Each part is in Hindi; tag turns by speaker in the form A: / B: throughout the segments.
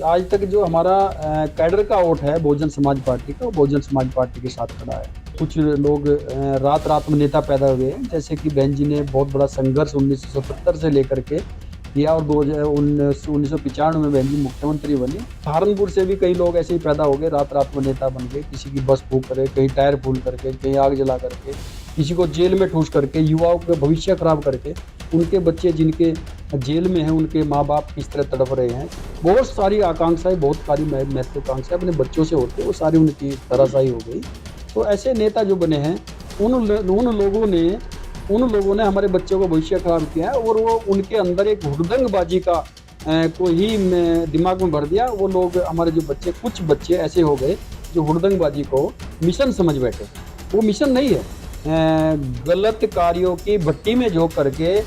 A: आज तक जो हमारा कैडर का वोट है बहुजन समाज पार्टी का, वो बहुजन समाज पार्टी के साथ खड़ा है। कुछ लोग रात रात में नेता पैदा हुए हैं, जैसे कि बहन जी ने बहुत बड़ा संघर्ष 1977 से लेकर के किया और 1995 में बहन जी मुख्यमंत्री बनी। सहारनपुर से भी कई लोग ऐसे ही पैदा हो गए, रात रात में नेता बन गए। किसी की बस फूंक करे, कहीं टायर फूल करके, कहीं आग जला करके, किसी को जेल में ठूस करके, युवाओं का भविष्य खराब करके। उनके बच्चे जिनके जेल में हैं, उनके माँ बाप किस तरह तड़प रहे हैं। बहुत सारी आकांक्षाएं, बहुत सारी महत्वाकांक्षाएं अपने बच्चों से होते, वो सारी उनकी धराशायी हो गई। तो ऐसे नेता जो बने हैं, उन लोगों ने हमारे बच्चों का भविष्य खराब किया है, और वो उनके अंदर एक हुड़दंगबाजी का को ही दिमाग में भर दिया। वो लोग, हमारे जो बच्चे, कुछ बच्चे ऐसे हो गए जो हुड़दंगबाजी को मिशन समझ बैठे। वो मिशन नहीं है। गलत कार्यों की भट्टी में झोंक करके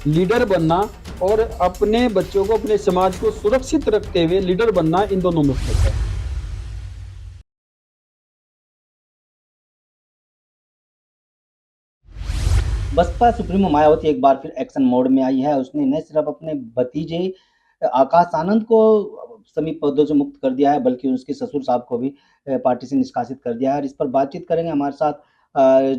A: लीडर बनना और अपने बच्चों को, अपने समाज को सुरक्षित रखते हुए लीडर बनना, इन दोनों में फर्क है।
B: बसपा सुप्रीमो मायावती एक बार फिर एक्शन मोड में आई है। उसने न सिर्फ अपने भतीजे आकाश आनंद को समीप पदों से मुक्त कर दिया है, बल्कि उसके ससुर साहब को भी पार्टी से निष्कासित कर दिया है। और इस पर बातचीत करेंगे। हमारे साथ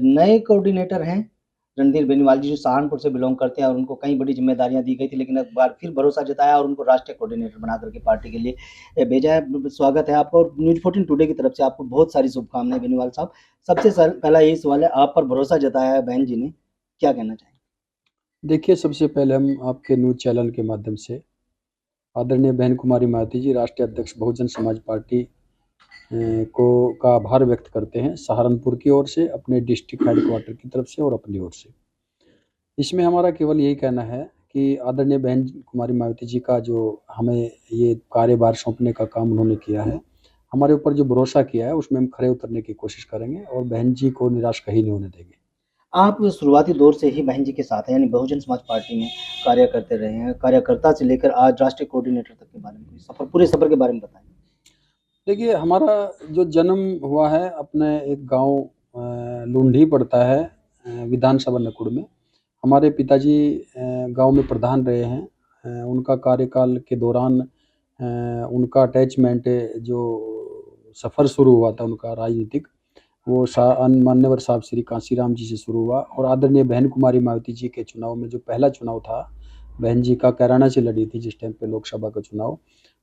B: नए कोऑर्डिनेटर हैं रणधीर बेनीवाल जी, जो सहारनपुर से बिलोंग करते हैं, और उनको कई बड़ी जिम्मेदारियां दी गई थी, लेकिन एक बार फिर भरोसा जताया और उनको राष्ट्रीय कोऑर्डिनेटर बना करके पार्टी के लिए भेजा है। स्वागत है आपका, और न्यूज 14 टुडे की तरफ से आपको बहुत सारी शुभकामनाएं बेनीवाल साहब। सबसे पहला यही सवाल है, आप पर भरोसा जताया है बहन जी ने, क्या कहना चाहेंगे?
A: देखिए, सबसे पहले हम आपके न्यूज चैनल के माध्यम से आदरणीय बहन कुमारी मायावती जी, राष्ट्रीय अध्यक्ष बहुजन समाज पार्टी को का आभार व्यक्त करते हैं, सहारनपुर की ओर से, अपने डिस्ट्रिक्ट हेडक्वार्टर की तरफ से और अपनी ओर से। इसमें हमारा केवल यही कहना है कि आदरणीय बहन कुमारी मायावती जी का जो हमें ये कार्यभार सौंपने का काम उन्होंने किया है, हमारे ऊपर जो भरोसा किया है, उसमें हम खरे उतरने की कोशिश करेंगे और बहन जी को निराश कहीं नहीं होने देंगे।
B: आप शुरुआती दौर से ही बहन जी के साथ हैं, यानी बहुजन समाज पार्टी में कार्य करते रहे हैं, कार्यकर्ता से लेकर आज राष्ट्रीय कोऑर्डिनेटर तक के बारे में सफर, पूरे सफर के बारे में बताएं।
A: देखिए, हमारा जो जन्म हुआ है अपने एक गांव लुंडी पड़ता है, विधानसभा नकुड़ में। हमारे पिताजी गांव में प्रधान रहे हैं। उनका कार्यकाल के दौरान उनका अटैचमेंट, जो सफ़र शुरू हुआ था उनका राजनीतिक, वो मान्यवर साहब श्री कांशीराम जी से शुरू हुआ, और आदरणीय बहन कुमारी मायावती जी के चुनाव में, जो पहला चुनाव था, बहन जी का कैराना से लड़ी थी जिस टाइम पे लोकसभा का चुनाव।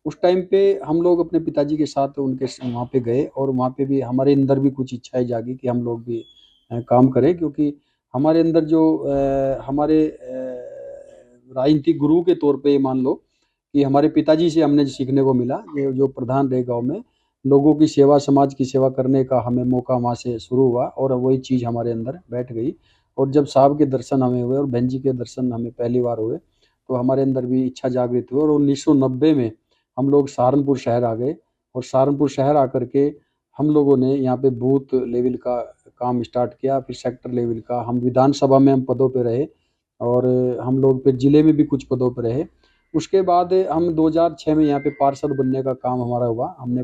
A: उस टाइम पे हम लोग अपने पिताजी के साथ उनके वहाँ पे गए, और वहाँ पे भी हमारे अंदर भी कुछ इच्छाएं जागी कि हम लोग भी काम करें, क्योंकि हमारे अंदर जो हमारे राजनीतिक गुरु के तौर पे मान लो कि हमारे पिताजी से हमने सीखने को मिला, ये जो प्रधान रहे गांव में, लोगों की सेवा, समाज की सेवा करने का हमें मौका वहाँ से शुरू हुआ, और वही चीज़ हमारे अंदर बैठ गई। और जब साहब के दर्शन हमें हुए और बहन जी के दर्शन हमें पहली बार हुए, तो हमारे अंदर भी इच्छा जागृत हुई, और 1990 में हम लोग सहारनपुर शहर आ गए। और सहारनपुर शहर आकर के हम लोगों ने यहाँ पे बूथ लेवल का काम स्टार्ट किया, फिर सेक्टर लेवल का, हम विधानसभा में हम पदों पे रहे, और हम लोग फिर जिले में भी कुछ पदों पे रहे। उसके बाद हम 2006 में यहाँ पे पार्षद बनने का काम हमारा हुआ। हमने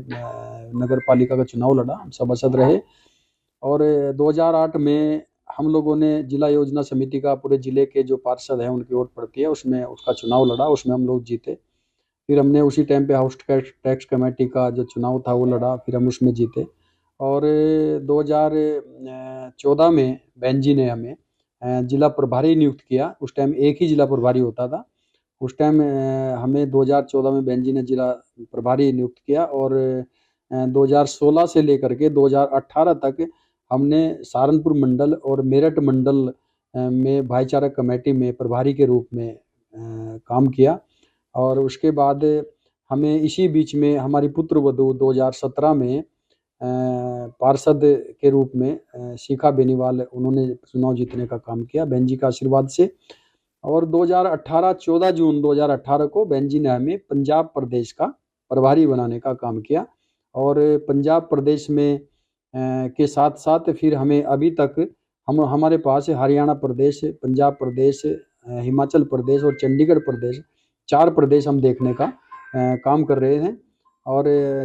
A: नगर पालिका का चुनाव लड़ा, हम सभासद रहे। और 2008 में हम लोगों ने जिला योजना समिति का, पूरे जिले के जो पार्षद हैं उनकी वोट पड़ती है, उसमें उसका चुनाव लड़ा, उसमें हम लोग जीते। फिर हमने उसी टाइम पे हाउस टैक्स कमेटी का जो चुनाव था वो लड़ा, फिर हम उसमें जीते। और 2014 में बहन जी ने हमें जिला प्रभारी नियुक्त किया। उस टाइम एक ही जिला प्रभारी होता था। उस टाइम हमें 2014 में बहन जी ने जिला प्रभारी नियुक्त किया, और 2016 से लेकर के 2018 तक हमने सहारनपुर मंडल और मेरठ मंडल में भाईचारा कमेटी में प्रभारी के रूप में काम किया। और उसके बाद हमें इसी बीच में हमारी पुत्र वधू 2017 में पार्षद के रूप में शिखा बेनीवाल, उन्होंने चुनाव जीतने का काम किया बहन जी का आशीर्वाद से। और 2018 14 जून 2018 को बहन जी ने हमें पंजाब प्रदेश का प्रभारी बनाने का काम किया। और पंजाब प्रदेश में के साथ साथ फिर हमें अभी तक हमारे पास हरियाणा प्रदेश, पंजाब प्रदेश, हिमाचल प्रदेश और चंडीगढ़ प्रदेश, 4 प्रदेश हम देखने का काम कर रहे हैं। और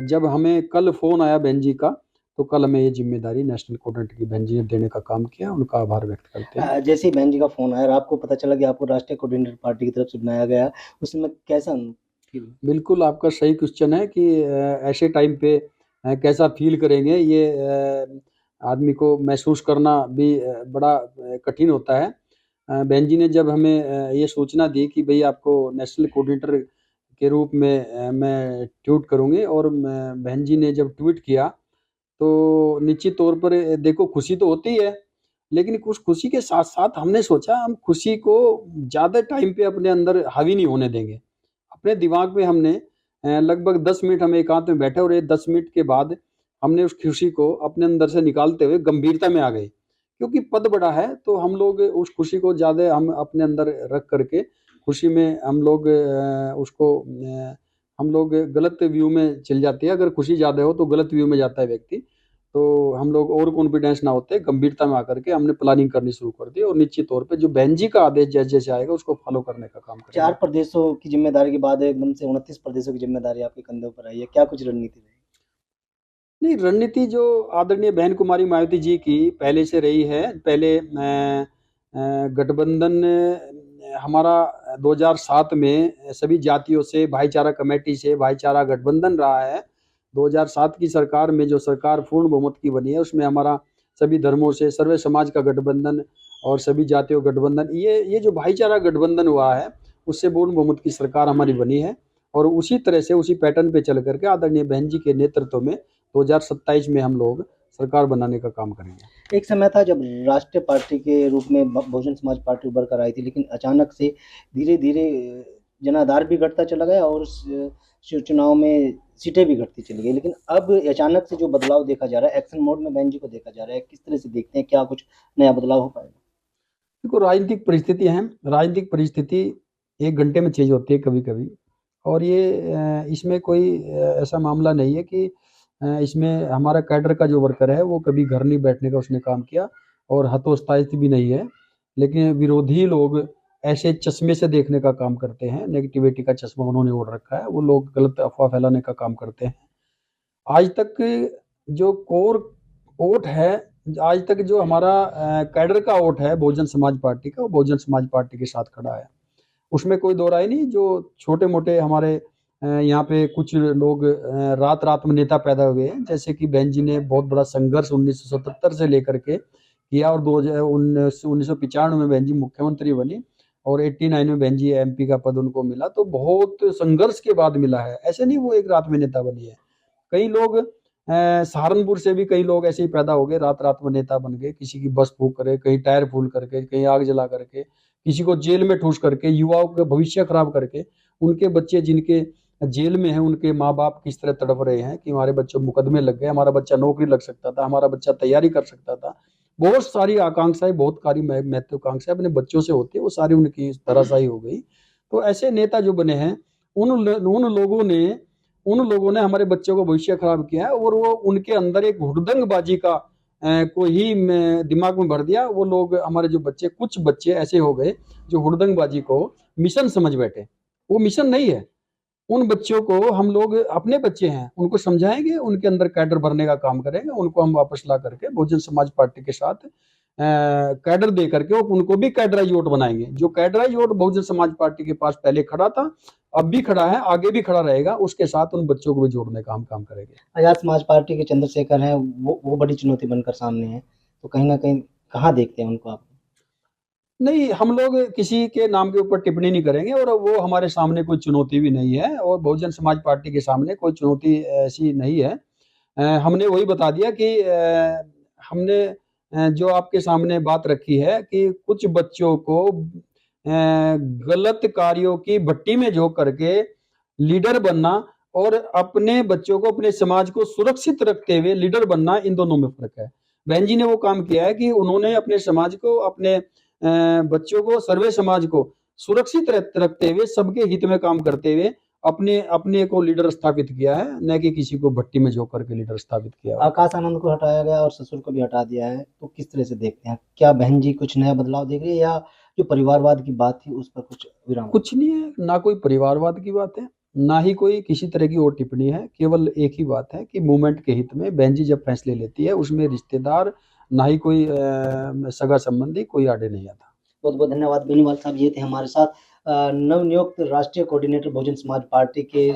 A: जब हमें कल फ़ोन आया बहन जी का, तो कल हमें ये जिम्मेदारी नेशनल कोऑर्डिनेटर की बहन जी ने देने का काम किया। उनका आभार व्यक्त करते हैं।
B: जैसे ही बहन जी का फोन आया और आपको पता चला कि आपको राष्ट्रीय कोऑर्डिनेटर पार्टी की तरफ से बनाया गया, उसमें कैसा फ़ील?
A: बिल्कुल आपका सही क्वेश्चन है कि ऐसे टाइम पे कैसा फ़ील करेंगे ये आदमी को महसूस करना भी बड़ा कठिन होता है। बहन जी ने जब हमें ये सूचना दी कि भई आपको नेशनल कोऑर्डिनेटर के रूप में मैं ट्वीट करूँगी और मैं बहन जी ने जब ट्वीट किया, तो निश्चित तौर पर देखो खुशी तो होती है, लेकिन उस खुशी के साथ-साथ हमने सोचा हम खुशी को ज़्यादा टाइम पे अपने अंदर हावी नहीं होने देंगे। अपने दिमाग में हमने लगभग 10 मिनट हम एकांत में बैठे और ये 10 मिनट के बाद हमने उस खुशी को अपने अंदर से निकालते हुए गंभीरता में आ गए। क्योंकि पद बड़ा है, तो हम लोग उस खुशी को ज़्यादा हम अपने अंदर रख कर के खुशी में हम लोग गलत व्यू में चल जाते हैं। अगर खुशी ज़्यादा हो तो गलत व्यू में जाता है व्यक्ति। तो हम लोग ओवर कॉन्फिडेंस ना होते, गंभीरता में आकर के हमने प्लानिंग करनी शुरू कर दी और निश्चित तौर पे जो बहन जी का आदेश जैसे-जैसे आएगा उसको फॉलो करने का काम
B: 4
A: करेंगे।
B: प्रदेशों की ज़िम्मेदारी के बाद एकदम से 29 प्रदेशों की ज़िम्मेदारी आपके कंधों पर आई है। क्या कुछ रणनीति रही?
A: नहीं, रणनीति जो आदरणीय बहन कुमारी मायावती जी की पहले से रही है। पहले गठबंधन हमारा 2007 में सभी जातियों से भाईचारा कमेटी से भाईचारा गठबंधन रहा है। 2007 की सरकार में जो सरकार पूर्ण बहुमत की बनी है, उसमें हमारा सभी धर्मों से सर्व समाज का गठबंधन और सभी जातियों गठबंधन ये जो भाईचारा गठबंधन हुआ है, उससे पूर्ण बहुमत की सरकार हमारी बनी है और उसी तरह से उसी पैटर्न पे चल कर के आदरणीय बहन जी के नेतृत्व में 2027 में हम लोग सरकार बनाने का काम करेंगे।
B: एक समय था जब राष्ट्रीय पार्टी के रूप में बहुजन समाज पार्टी उभर कर आई थी, लेकिन अचानक से धीरे-धीरे जनाधार भी घटता चला गया और चुनाव में सीटें भी घटती चली गई। लेकिन अब अचानक से जो बदलाव देखा जा रहा है, एक्शन मोड में बहन जी को देखा जा रहा है, किस तरह से देखते हैं? क्या कुछ नया बदलाव हो पाएगा?
A: देखो राजनीतिक परिस्थिति है, राजनीतिक परिस्थिति 1 घंटे में चेंज होती है कभी-कभी और ये इसमें कोई ऐसा मामला नहीं है कि इसमें हमारा कैडर का जो वर्कर है वो कभी घर नहीं बैठने का उसने काम किया और हतोत्साहित भी नहीं है। लेकिन विरोधी लोग ऐसे चश्मे से देखने का काम करते हैं, नेगेटिविटी का चश्मा उन्होंने ओढ़ रखा है, वो लोग गलत अफ़वाह फैलाने का काम करते हैं। आज तक जो कोर वोट है, आज तक जो हमारा कैडर का वोट है बहुजन समाज पार्टी का, वो बहुजन समाज पार्टी के साथ खड़ा है। उसमें कोई दो राय नहीं, जो छोटे-मोटे हमारे यहाँ पे कुछ लोग रात-रात में नेता पैदा हुए हैं, जैसे कि बहन जी ने बहुत बड़ा संघर्ष 1977 से लेकर के किया और 1995 में बहन जी मुख्यमंत्री बनी और 89 में बहन जी एमपी का पद उनको मिला, तो बहुत संघर्ष के बाद मिला है। ऐसे नहीं वो एक रात में नेता बनी है। कई लोग सहारनपुर से भी कई लोग ऐसे ही पैदा हो गए, रात-रात में नेता बन गए, किसी की बस फूँक करे, कहीं टायर फूल करके, कहीं आग जला करके, किसी को जेल में ठूँस करके, युवाओं का भविष्य खराब करके, उनके बच्चे जिनके जेल में हैं, उनके माँ-बाप किस तरह तड़प रहे हैं कि हमारे बच्चों मुकदमे लग गए, हमारा बच्चा नौकरी लग सकता था, हमारा बच्चा तैयारी कर सकता था। बहुत सारी आकांक्षाएँ, बहुत सारी महत्वाकांक्षाएँ अपने बच्चों से होती है, वो सारी उनकी धराशायी हो गई। तो ऐसे नेता जो बने हैं, उन लोगों ने हमारे बच्चों का भविष्य खराब किया है और वो उनके अंदर एक हुड़दंगबाजी का को ही दिमाग में भर दिया। वो लोग हमारे जो बच्चे कुछ बच्चे ऐसे हो गए जो हुड़दंगबाजी को मिशन समझ बैठे। वो मिशन नहीं है। उन बच्चों को हम लोग अपने बच्चे हैं, उनको समझाएँगे, उनके अंदर कैडर भरने का काम करेंगे, उनको हम वापस ला करके बहुजन समाज पार्टी के साथ कैडर दे करके उनको भी कैडराइज़ वोट बनाएँगे। जो कैडराइज़ वोट बहुजन समाज पार्टी के पास पहले खड़ा था, अब भी खड़ा है, आगे भी खड़ा रहेगा, उसके साथ उन बच्चों को भी जोड़ने का हम काम करेंगे।
B: आज़ाद समाज पार्टी के चंद्रशेखर हैं, वो बड़ी चुनौती बनकर सामने हैं। तो कहीं न कहीं कहाँ देखते हैं उनको आप?
A: नहीं, हम लोग किसी के नाम के ऊपर टिप्पणी नहीं करेंगे और वो हमारे सामने कोई चुनौती भी नहीं है और बहुजन समाज पार्टी के सामने कोई चुनौती ऐसी नहीं है। हमने वही बता दिया कि हमने जो आपके सामने बात रखी है कि कुछ बच्चों को गलत कार्यों की भट्टी में झोंक करके लीडर बनना और अपने बच्चों को, अपने समाज को सुरक्षित रखते हुए लीडर बनना, इन दोनों में फ़र्क है। बहन जी ने वो काम किया है कि उन्होंने अपने समाज को, अपने बच्चों को, सर्वे समाज को सुरक्षित रखते हुए, सबके हित में काम करते हुए अपने अपने को लीडर स्थापित किया है, न कि किसी को भट्टी में झोंक करके लीडर स्थापित किया हो।
B: आकाश आनंद को हटाया गया और ससुर को भी हटा दिया है, तो किस तरह से देखते हैं? क्या बहन जी कुछ नया बदलाव देख रही है या जो परिवारवाद की बात थी उस पर कुछ विराम?
A: कुछ नहीं है, ना कोई परिवारवाद की बात है, ना ही कोई किसी तरह की और टिप्पणी है। केवल एक ही बात है कि मूवमेंट के हित में बहन जी जब फैसले लेती है, उसमें रिश्तेदार, ना ही कोई सगा-संबंधी कोई आड़े नहीं आता।
B: बहुत बहुत धन्यवाद बेनीवाल साहब, ये थे हमारे साथ नवनियुक्त राष्ट्रीय कोऑर्डिनेटर बहुजन समाज पार्टी के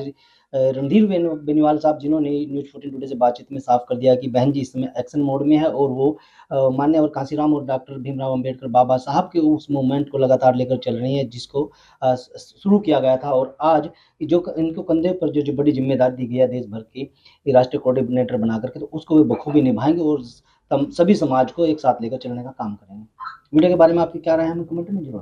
B: रणधीर बेनीवाल साहब, जिन्होंने न्यूज़ 14 टुडे से बातचीत में साफ कर दिया कि बहन जी इस समय एक्शन मोड में है और वो माननीय कांशीराम और डॉक्टर भीमराव अंबेडकर बाबा साहब के उस मूवमेंट को लगातार लेकर चल रही है, जिसको शुरू किया गया था। और आज जो इनको कंधे पर जो बड़ी जिम्मेदारी दी गई है देश भर की राष्ट्रीय कोऑर्डिनेटर बना करके, तो उसको वे बखूबी निभाएंगे और सभी समाज को एक साथ लेकर चलने का काम करेंगे। वीडियो के बारे में आपकी क्या राय है, हमें कमेंट में जरूर